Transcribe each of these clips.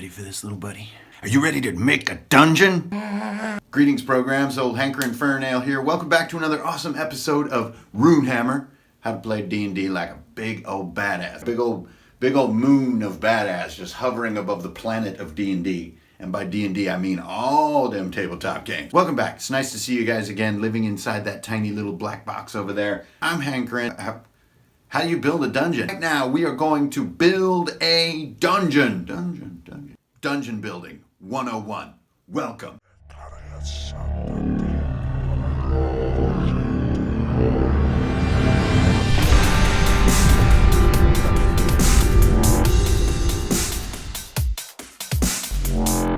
ready for this, little buddy? Are you ready to make a dungeon? Greetings, programs. Old Hankering Fernail here. Welcome back to another awesome episode of Runehammer. How to play D&D like a big old badass. Big old moon of badass just hovering above the planet of D&D. And by D&D, I mean all them tabletop games. Welcome back. It's nice to see you guys again, living inside that tiny little black box over there. I'm Hankering. How do you build a dungeon? Right now, we are going to build a dungeon. Dungeon building 101. Welcome.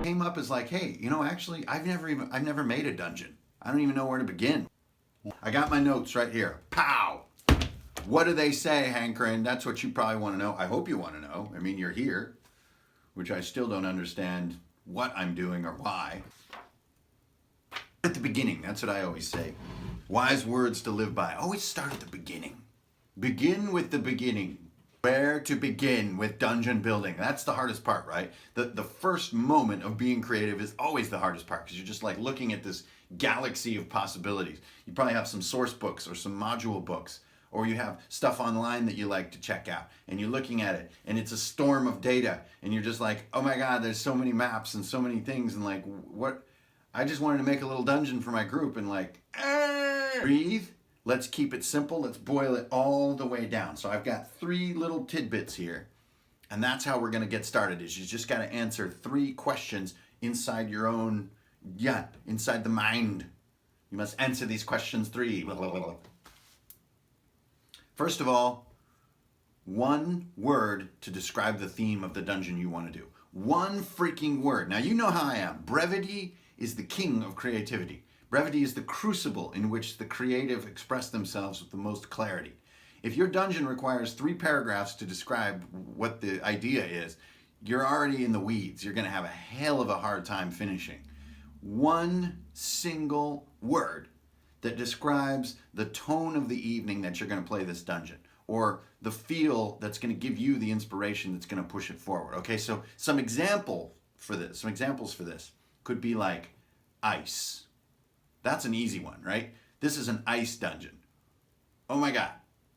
Came up as like, hey, actually, I've never made a dungeon. I don't even know where to begin. I got my notes right here. Pow! What do they say, Hankering? That's what you probably want to know. I hope you want to know. I mean, you're here, which I still don't understand what I'm doing or why. At the beginning, that's what I always say. Wise words to live by. Always start at the beginning. Begin with the beginning. Where to begin with dungeon building? That's the hardest part, right? The first moment of being creative is always the hardest part because you're just like looking at this galaxy of possibilities. You probably have some source books or some module books, or you have stuff online that you like to check out, and you're looking at it, and it's a storm of data, and you're just like, oh my God, there's so many maps and so many things, and like, what? I just wanted to make a little dungeon for my group, and like, breathe. Let's keep it simple. Let's boil it all the way down. So I've got 3 little tidbits here, and that's how we're going to get started. Is you just got to answer 3 questions inside your own, inside the mind. You must answer these questions 3. First of all, 1 word to describe the theme of the dungeon you want to do. 1 freaking word. Now, you know how I am. Brevity is the king of creativity. Brevity is the crucible in which the creative express themselves with the most clarity. If your dungeon requires 3 paragraphs to describe what the idea is, you're already in the weeds. You're going to have a hell of a hard time finishing. 1 single word that describes the tone of the evening that you're going to play this dungeon, or the feel that's going to give you the inspiration that's going to push it forward. Okay, so some examples for this could be like ice. That's an easy one, right? This is an ice dungeon. Oh my God,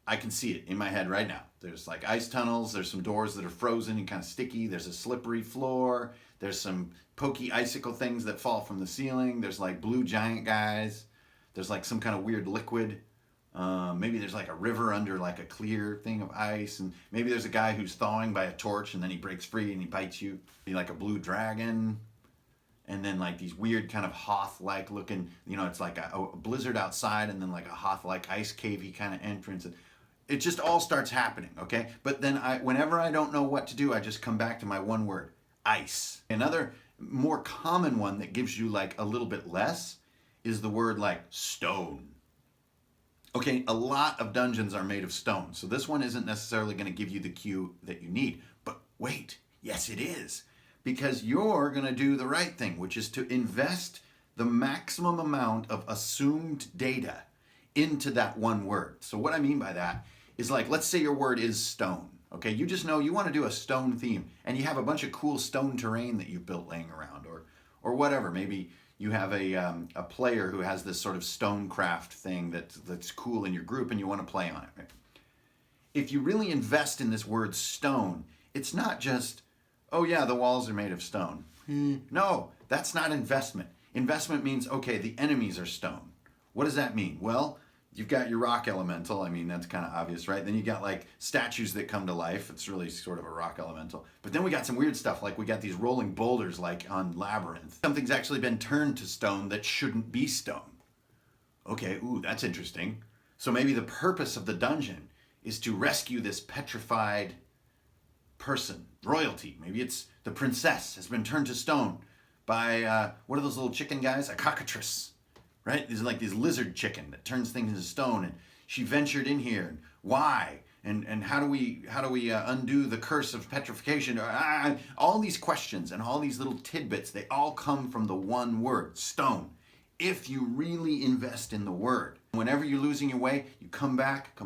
I can see it in my head right now. There's like ice tunnels, there's some doors that are frozen and kind of sticky, there's a slippery floor, there's some pokey icicle things that fall from the ceiling, there's like blue giant guys, there's like some kind of weird liquid. Maybe there's like a river under like a clear thing of ice, and maybe there's a guy who's thawing by a torch and then he breaks free and he bites you. Be like a blue dragon. And then like these weird kind of Hoth-like looking, it's like a blizzard outside and then like a Hoth-like ice cavey kind of entrance. It just all starts happening, okay? But then whenever I don't know what to do, I just come back to my 1 word, ice. Another more common one that gives you like a little bit less is the word like stone. Okay, a lot of dungeons are made of stone, so this one isn't necessarily going to give you the cue that you need. But wait, yes it is. Because you're going to do the right thing, which is to invest the maximum amount of assumed data into that 1 word. So what I mean by that is like, let's say your word is stone. Okay, you just know you want to do a stone theme, and you have a bunch of cool stone terrain that you've built laying around, or whatever. Maybe you have a player who has this sort of stonecraft thing that's cool in your group, and you want to play on it. Right? If you really invest in this word stone, it's not just, oh yeah, the walls are made of stone. No, that's not investment. Investment means, okay, the enemies are stone. What does that mean? Well, you've got your rock elemental. I mean, that's kind of obvious, right? Then you got like statues that come to life. It's really sort of a rock elemental. But then we got some weird stuff, like we got these rolling boulders like on Labyrinth. Something's actually been turned to stone that shouldn't be stone. Okay, ooh, that's interesting. So maybe the purpose of the dungeon is to rescue this petrified person, royalty. Maybe it's the princess has been turned to stone by, what are those little chicken guys? A cockatrice, right? These are like these lizard chicken that turns things into stone, and she ventured in here. And why? And how do we undo the curse of petrification? All these questions and all these little tidbits, they all come from the 1 word, stone. If you really invest in the word. Whenever you're losing your way, you come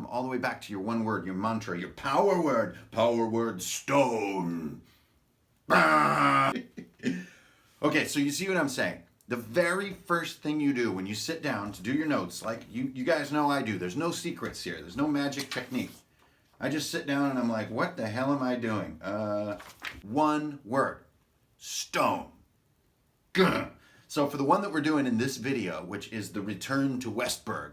all the way back to your 1 word, your mantra, your power word, stone. Okay, so you see what I'm saying? The very first thing you do when you sit down to do your notes, like you guys know I do, there's no secrets here. There's no magic technique. I just sit down and I'm like, what the hell am I doing? One word. Stone. Gah. So for the one that we're doing in this video, which is the return to Westburg,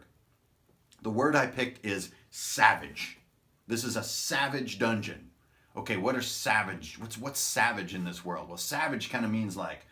the word I picked is savage. This is a savage dungeon. Okay, what are savage? What's savage in this world? Well, savage kind of means like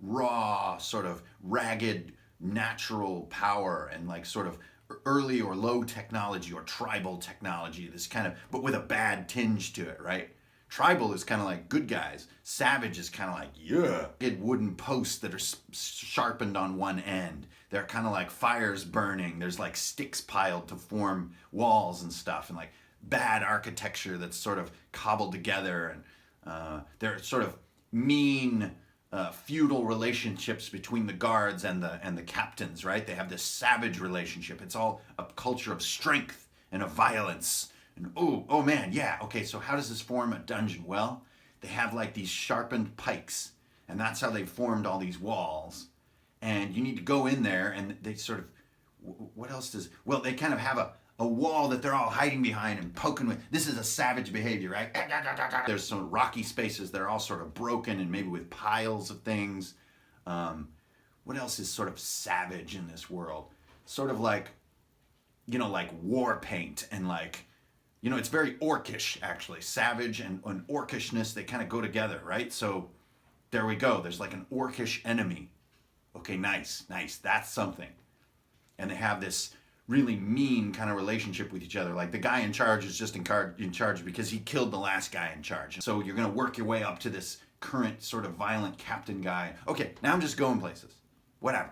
raw, sort of ragged, natural power and like sort of early or low technology or tribal technology. This kind of, but with a bad tinge to it, right? Tribal is kind of like good guys. Savage is kind of like, yeah. Wooden posts that are sharpened on one end. They're kind of like fires burning. There's like sticks piled to form walls and stuff, and like bad architecture that's sort of cobbled together. And they're sort of mean, feudal relationships between the guards and the captains, right? They have this savage relationship. It's all a culture of strength and of violence. And oh man, yeah, okay, so how does this form a dungeon? Well, they have like these sharpened pikes, and that's how they formed all these walls. And you need to go in there, and they sort of, what else does, well, they kind of have a wall that they're all hiding behind and poking with. This is a savage behavior, right? There's some rocky spaces that are all sort of broken and maybe with piles of things. What else is sort of savage in this world? Sort of like, like war paint and like, it's very orcish, actually. Savage and orcishness, they kind of go together, right? So there we go. There's like an orcish enemy. Okay, nice. That's something. And they have this really mean kind of relationship with each other. Like the guy in charge is just in charge because he killed the last guy in charge. So you're going to work your way up to this current sort of violent captain guy. Okay, now I'm just going places. Whatever.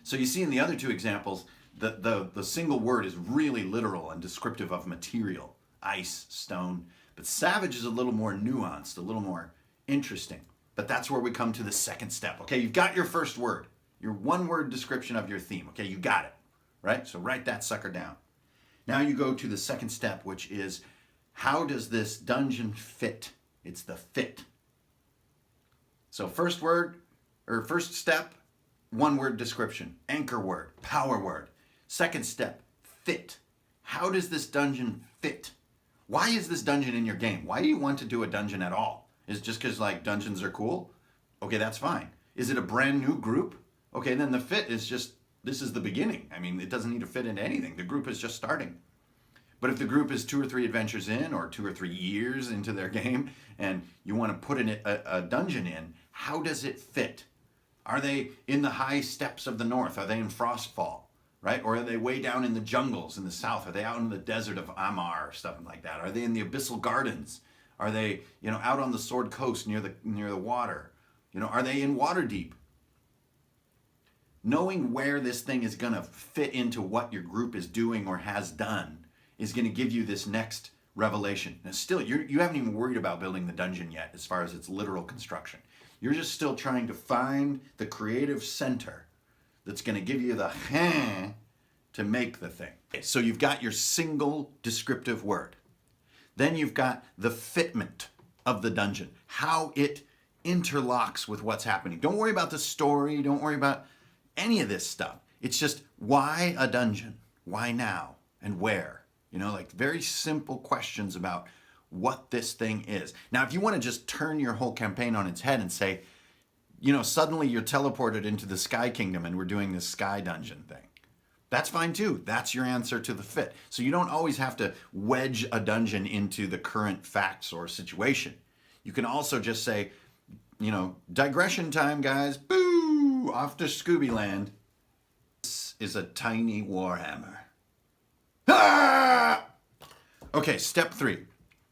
So you see in the other two examples, the single word is really literal and descriptive of material, ice, stone. But savage is a little more nuanced, a little more interesting. But that's where we come to the second step. Okay, you've got your first word, your one-word description of your theme. Okay, you got it, right? So write that sucker down. Now you go to the second step, which is how does this dungeon fit? It's the fit. So first step, one-word description, anchor word, power word. Second step, fit. How does this dungeon fit? Why is this dungeon in your game? Why do you want to do a dungeon at all? Is it just because like dungeons are cool? Okay, that's fine. Is it a brand new group? Okay, then the fit is just, this is the beginning. I mean, it doesn't need to fit into anything. The group is just starting. But if the group is 2 or 3 adventures in or 2 or 3 years into their game and you want to put a dungeon in, how does it fit? Are they in the high steppes of the north? Are they in Frostfall? Right? Or are they way down in the jungles in the south? Are they out in the desert of Amar or something like that? Are they in the abyssal gardens? Are they, out on the Sword Coast near the water? Are they in Waterdeep? Knowing where this thing is going to fit into what your group is doing or has done is going to give you this next revelation. Now still, you haven't even worried about building the dungeon yet as far as its literal construction. You're just still trying to find the creative center that's going to give you the to make the thing. Okay, so you've got your single descriptive word. Then you've got the fitment of the dungeon, how it interlocks with what's happening. Don't worry about the story. Don't worry about any of this stuff. It's just why a dungeon? Why now? And where? Like very simple questions about what this thing is. Now, if you want to just turn your whole campaign on its head and say, suddenly you're teleported into the Sky Kingdom and we're doing this Sky Dungeon thing. That's fine too. That's your answer to the fit. So you don't always have to wedge a dungeon into the current facts or situation. You can also just say, digression time, guys. Boo! Off to Scooby Land. This is a tiny warhammer. Ah! Okay, step 3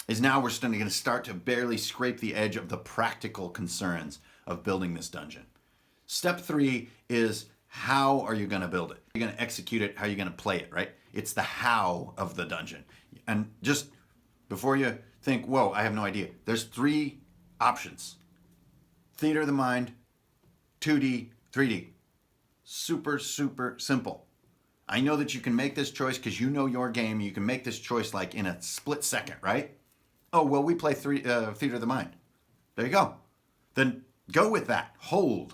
is now we're going to start to barely scrape the edge of the practical concerns of building this dungeon. Step 3 is how are you going to build it? You're going to execute it, how are you going to play it, right? It's the how of the dungeon. And just before you think, whoa, I have no idea. There's 3 options. Theater of the mind, 2D, 3D. Super, super simple. I know that you can make this choice because you know your game. You can make this choice like in a split second, right? Oh, well, we play Theater of the Mind. There you go. Then go with that. Hold.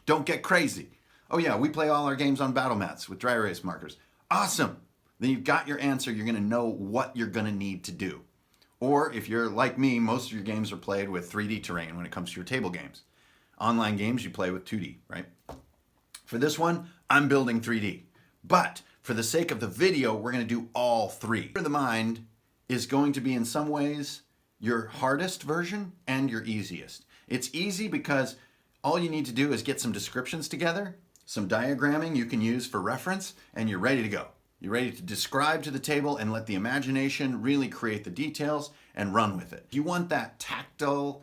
Don't get crazy. Oh yeah, we play all our games on battle mats with dry erase markers. Awesome. Then you've got your answer. You're going to know what you're going to need to do. Or if you're like me, most of your games are played with 3D terrain when it comes to your table games. Online games, you play with 2D, right? For this one, I'm building 3D. But for the sake of the video, we're going to do all three. Theater of the Mind is going to be in some ways your hardest version and your easiest. It's easy because all you need to do is get some descriptions together, some diagramming you can use for reference, and you're ready to go. You're ready to describe to the table and let the imagination really create the details and run with it. You want that tactile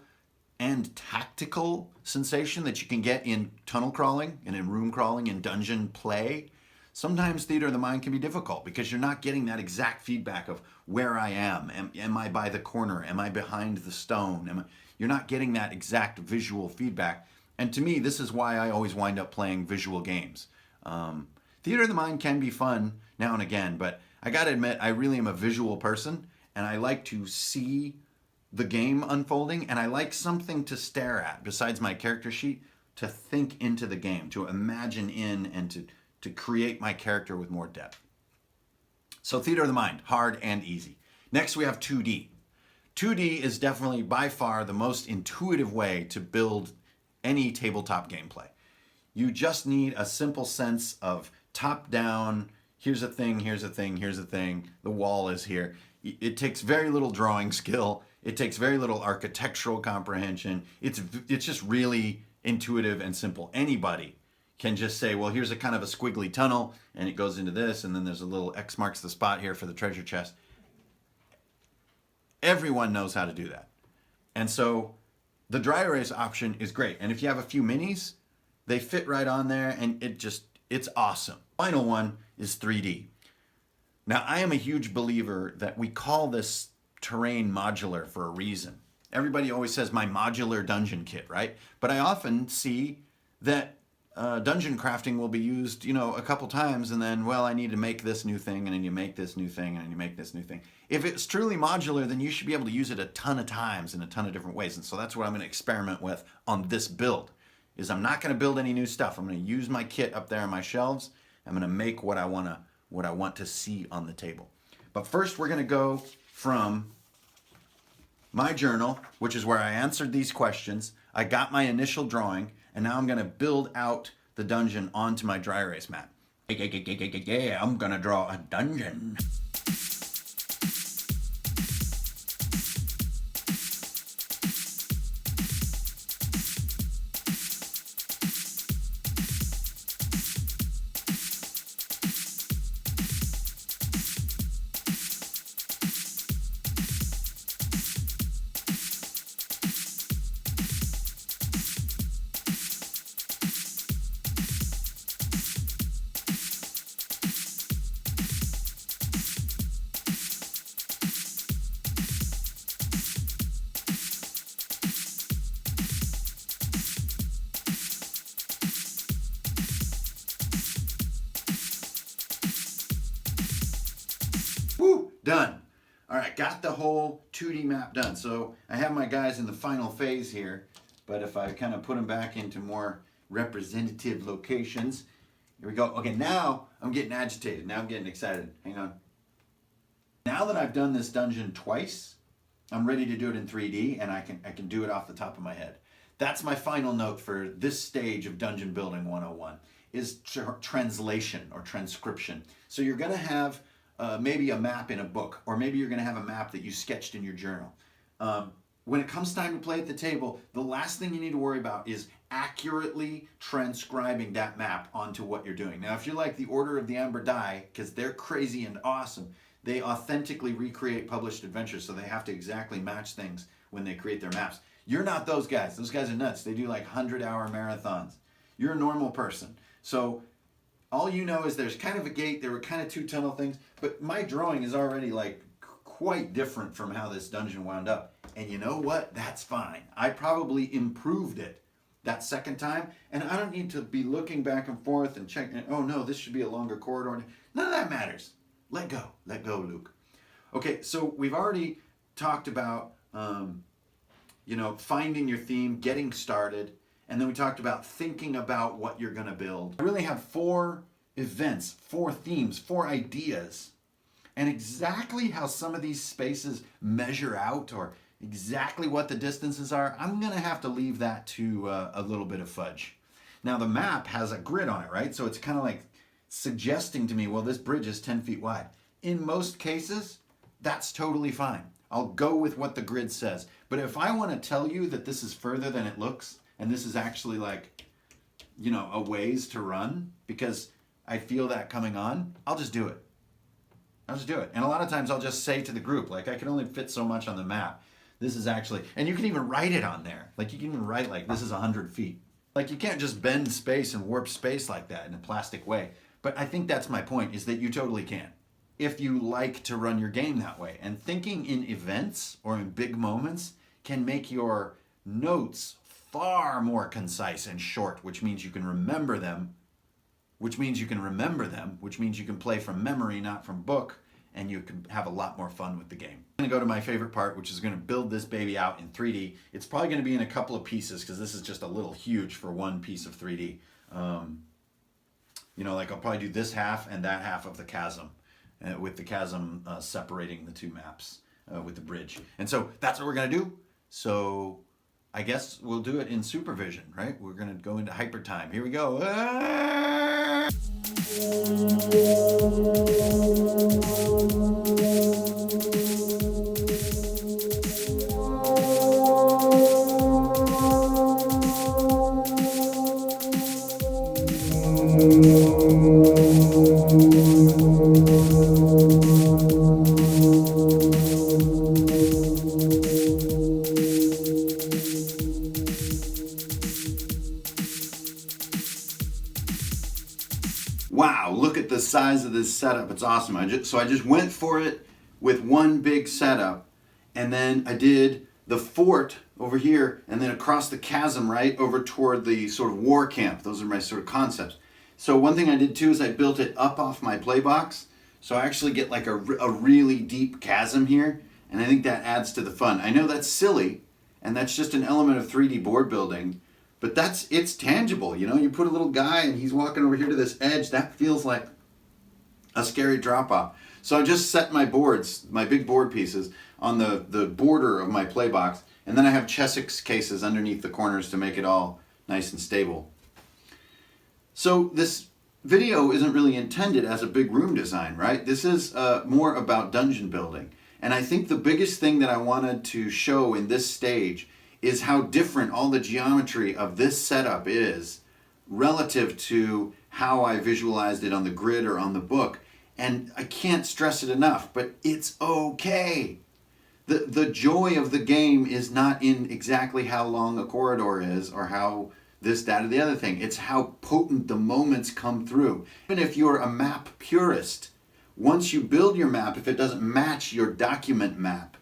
and tactical sensation that you can get in tunnel crawling and in room crawling and dungeon play. Sometimes Theater of the Mind can be difficult because you're not getting that exact feedback of where I am. Am I by the corner? Am I behind the stone? You're not getting that exact visual feedback. And to me, this is why I always wind up playing visual games. Theater of the Mind can be fun now and again, but I gotta admit, I really am a visual person, and I like to see the game unfolding, and I like something to stare at besides my character sheet, to think into the game, to imagine in, and to create my character with more depth. So Theater of the Mind, hard and easy. Next we have 2D. 2D is definitely by far the most intuitive way to build any tabletop gameplay. You just need a simple sense of top down, here's a thing, here's a thing, here's a thing, the wall is here. It takes very little drawing skill. It takes very little architectural comprehension. It's just really intuitive and simple. Anybody can just say, well, here's a kind of a squiggly tunnel, and it goes into this, and then there's a little X marks the spot here for the treasure chest. Everyone knows how to do that. And so the dry erase option is great. And if you have a few minis, they fit right on there, and it's awesome. Final one is 3D. Now, I am a huge believer that we call this terrain modular for a reason. Everybody always says my modular dungeon kit, right? But I often see that dungeon crafting will be used, a couple times, and then, well, I need to make this new thing, and then you make this new thing, and then you make this new thing. If it's truly modular, then you should be able to use it a ton of times in a ton of different ways. And so that's what I'm going to experiment with on this build, is I'm not going to build any new stuff. I'm going to use my kit up there on my shelves. I'm going to make what I want to see on the table. But first, we're going to go from my journal, which is where I answered these questions. I got my initial drawing, and now I'm going to build out the dungeon onto my dry erase mat. Yeah, I'm going to draw a dungeon. Woo, done. All right, got the whole 2D map done. So I have my guys in the final phase here, but if I kind of put them back into more representative locations, here we go. Okay, now I'm getting agitated. Now I'm getting excited. Hang on. Now that I've done this dungeon twice, I'm ready to do it in 3D, and I can do it off the top of my head. That's my final note for this stage of Dungeon Building 101, is translation or transcription. So you're going to have maybe a map in a book, or maybe you're going to have a map that you sketched in your journal. When it comes time to play at the table, the last thing you need to worry about is accurately transcribing that map onto what you're doing. Now, if you're like the Order of the Amber Die, because they're crazy and awesome, they authentically recreate published adventures, so they have to exactly match things when they create their maps. You're not those guys. Those guys are nuts. They do like 100-hour marathons. You're a normal person. So all you know is there's kind of a gate, there were kind of two tunnel things, but my drawing is already like quite different from how this dungeon wound up. And you know what? That's fine. I probably improved it that second time, and I don't need to be looking back and forth and checking, oh no, this should be a longer corridor. None of that matters. Let go, Luke. Okay, so we've already talked about finding your theme, getting started, and then we talked about thinking about what you're going to build. I really have 4 events, 4 themes, 4 ideas, and exactly how some of these spaces measure out or exactly what the distances are, I'm going to have to leave that to a little bit of fudge. Now the map has a grid on it, right? So it's kind of like suggesting to me, well, this bridge is 10 feet wide. In most cases, that's totally fine. I'll go with what the grid says. But if I want to tell you that this is further than it looks, and this is actually like, a ways to run, because I feel that coming on, I'll just do it. And a lot of times I'll just say to the group, like, I can only fit so much on the map. This is actually, and you can even write it on there. Like, you can even write, like, this is 100 feet. Like, you can't just bend space and warp space like that in a plastic way. But I think that's my point, is that you totally can, if you like to run your game that way. And thinking in events or in big moments can make your notes far more concise and short, which means you can remember them, which means you can play from memory, not from book, and you can have a lot more fun with the game. I'm gonna go to my favorite part, which is gonna build this baby out in 3D. It's probably gonna be in a couple of pieces, because this is just a little huge for one piece of 3D. Like I'll probably do this half and that half of the chasm, with the chasm separating the 2 maps with the bridge. And so that's what we're gonna do. So I guess we'll do it in supervision, right? We're gonna go into hyper time. Here we go. Wow, look at the size of this setup. It's awesome. I just went for it with one big setup, and then I did the fort over here, and then across the chasm right over toward the sort of war camp. Those are my sort of concepts. So one thing I did too is I built it up off my play box, so I actually get like a really deep chasm here, and I think that adds to the fun. I know that's silly, and that's just an element of 3D board building, but it's tangible. You put a little guy and he's walking over here to this edge, that feels like a scary drop off. So I just set my boards, my big board pieces, on the border of my play box, and then I have Chessex cases underneath the corners to make it all nice and stable. So this video isn't really intended as a big room design, right? This is more about dungeon building. And I think the biggest thing that I wanted to show in this stage is how different all the geometry of this setup is relative to how I visualized it on the grid or on the book. And I can't stress it enough, but it's okay. The joy of the game is not in exactly how long a corridor is or how this, that, or the other thing. It's how potent the moments come through. Even if you're a map purist, once you build your map, if it doesn't match your document map,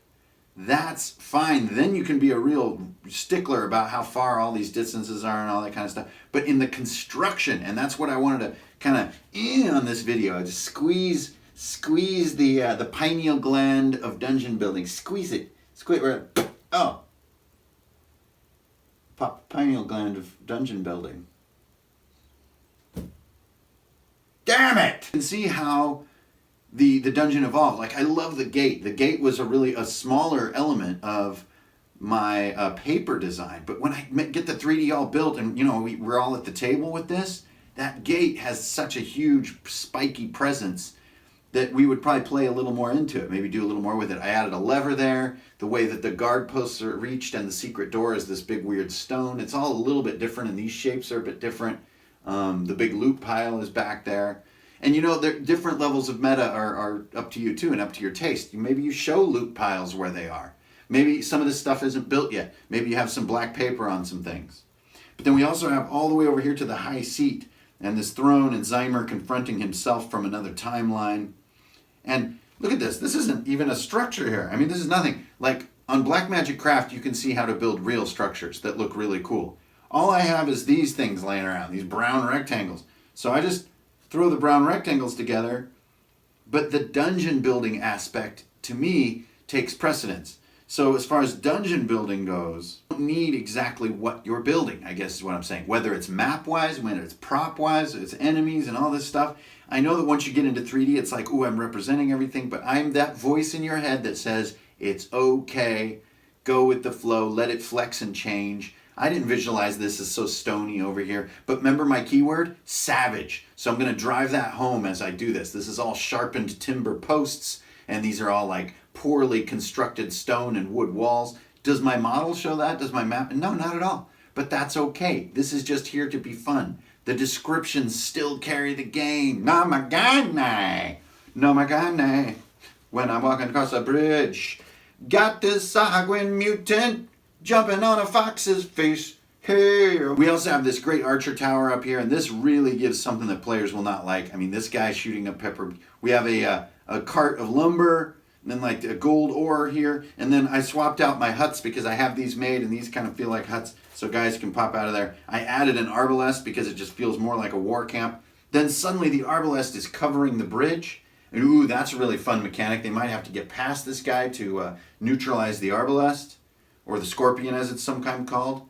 that's fine. Then you can be a real stickler about how far all these distances are and all that kind of stuff. But in the construction, and that's what I wanted to kind of on this video, just squeeze the pineal gland of dungeon building. Squeeze it. Pineal gland of dungeon building. Damn it! You can see how the dungeon evolved. Like, I love the gate. The gate was a smaller element of my paper design. But when I get the 3D all built and, we're all at the table with this, that gate has such a huge spiky presence that we would probably play a little more into it, maybe do a little more with it. I added a lever there, the way that the guard posts are reached, and the secret door is this big weird stone. It's all a little bit different, and these shapes are a bit different. The big loot pile is back there. And there different levels of meta are up to you too, and up to your taste. Maybe you show loot piles where they are. Maybe some of this stuff isn't built yet. Maybe you have some black paper on some things. But then we also have all the way over here to the high seat, and this throne, and Zymer confronting himself from another timeline. And look at this. This isn't even a structure here. I mean, this is nothing. Like, on Blackmagic Craft, you can see how to build real structures that look really cool. All I have is these things laying around, these brown rectangles. So I just throw the brown rectangles together, but the dungeon building aspect, to me, takes precedence. So as far as dungeon building goes, you don't need exactly what you're building, I guess is what I'm saying. Whether it's map-wise, whether it's prop-wise, it's enemies and all this stuff. I know that once you get into 3D, it's like, ooh, I'm representing everything, but I'm that voice in your head that says, it's okay, go with the flow, let it flex and change. I didn't visualize this as so stony over here, but remember my keyword? Savage. So I'm going to drive that home as I do this. This is all sharpened timber posts, and these are all like poorly constructed stone and wood walls. Does my model show that? Does my map? No, not at all. But that's okay. This is just here to be fun. The descriptions still carry the game. Namagane. Namagane. When I'm walking across a bridge. Got this Sahagwin mutant jumping on a fox's face. Hey. We also have this great archer tower up here, and this really gives something that players will not like. I mean, this guy shooting a pepper. We have a cart of lumber, and then like a gold ore here, and then I swapped out my huts because I have these made, and these kind of feel like huts, so guys can pop out of there. I added an arbalest because it just feels more like a war camp. Then suddenly the arbalest is covering the bridge, and ooh, that's a really fun mechanic. They might have to get past this guy to neutralize the arbalest, or the scorpion as it's sometimes called.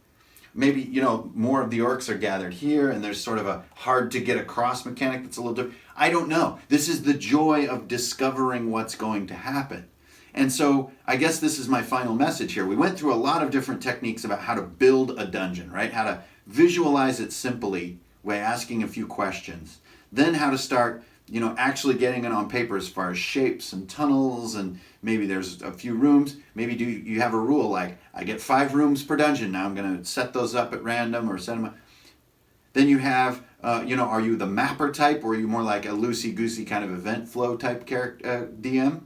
Maybe, you know, more of the orcs are gathered here, and there's sort of a hard to get across mechanic that's a little different. I don't know. This is the joy of discovering what's going to happen. And so I guess this is my final message here. We went through a lot of different techniques about how to build a dungeon, right? How to visualize it simply by asking a few questions. Then how to start, you know, actually getting it on paper as far as shapes and tunnels, and maybe there's a few rooms. Maybe you have a rule like, I get 5 rooms per dungeon. Now I'm going to set those up at random or set them up. Then you have, you know, are you the mapper type, or are you more like a loosey-goosey kind of event flow type character, DM?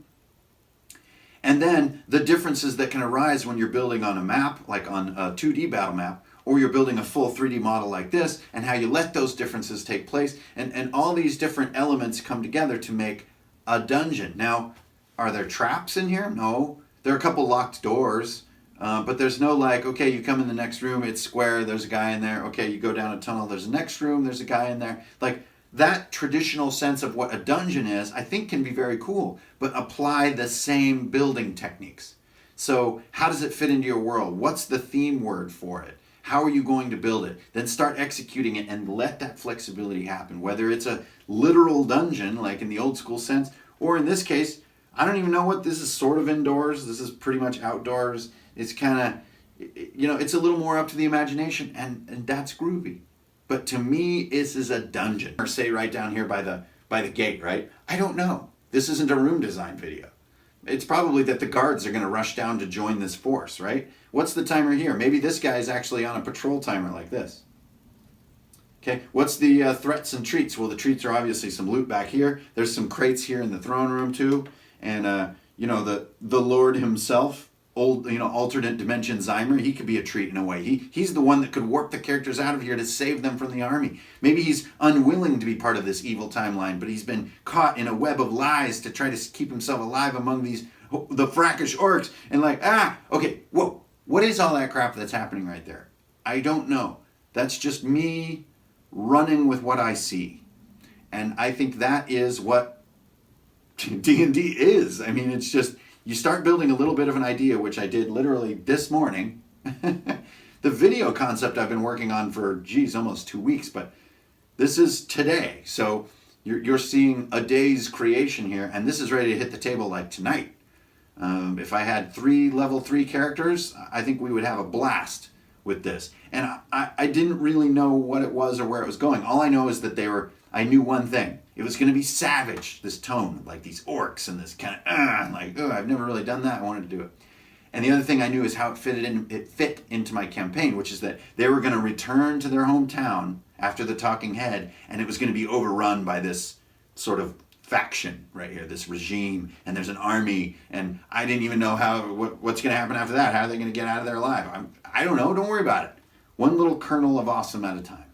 And then the differences that can arise when you're building on a map, like on a 2D battle map, or you're building a full 3D model like this, and how you let those differences take place. And all these different elements come together to make a dungeon. Now, are there traps in here? No. There are a couple locked doors, but there's no like, okay, you come in the next room, it's square, there's a guy in there. Okay, you go down a tunnel, there's a next room, there's a guy in there. Like, that traditional sense of what a dungeon is, I think can be very cool, but apply the same building techniques. So how does it fit into your world? What's the theme word for it? How are you going to build it? Then start executing it and let that flexibility happen. Whether it's a literal dungeon, like in the old school sense, or in this case, I don't even know what this is, sort of indoors. This is pretty much outdoors. It's kind of, you know, it's a little more up to the imagination, and that's groovy. But to me, this is a dungeon. Or say right down here by the gate, right? I don't know. This isn't a room design video. It's probably that the guards are going to rush down to join this force, right? What's the timer here? Maybe this guy is actually on a patrol timer like this. Okay, what's the threats and treats? Well, the treats are obviously some loot back here. There's some crates here in the throne room too. And, you know, the Lord himself, alternate dimension Zymer, he could be a treat in a way. He's the one that could warp the characters out of here to save them from the army. Maybe he's unwilling to be part of this evil timeline, but he's been caught in a web of lies to try to keep himself alive among the frackish orcs. And like, okay, whoa, what is all that crap that's happening right there? I don't know. That's just me running with what I see. And I think that is what D&D is. I mean, it's just, you start building a little bit of an idea, which I did literally this morning. The video concept I've been working on for, almost 2 weeks, but this is today. So you're seeing a day's creation here, and this is ready to hit the table like tonight. If I had 3 level 3 characters, I think we would have a blast with this. And I didn't really know what it was or where it was going. All I know is that I knew one thing. It was going to be savage, this tone, like these orcs and this kind of, I've never really done that. I wanted to do it. And the other thing I knew is how it fit into my campaign, which is that they were going to return to their hometown after the talking head, and it was going to be overrun by this sort of faction right here, this regime, and there's an army, and I didn't even know what's going to happen after that. How are they going to get out of there alive? I don't know. Don't worry about it. One little kernel of awesome at a time.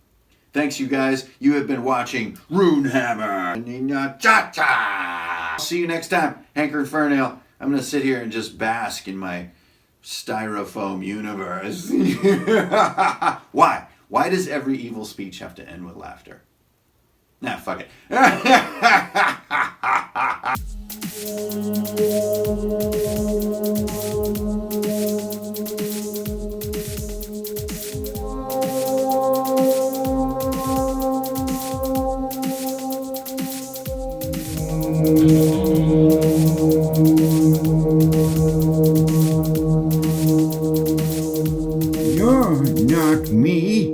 Thanks, you guys. You have been watching Runehammer. Cha-cha! See you next time. Hanker and Fernail. I'm going to sit here and just bask in my styrofoam universe. Why? Why does every evil speech have to end with laughter? Nah, fuck it. You're not me.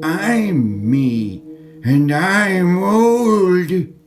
I'm me, and I'm old.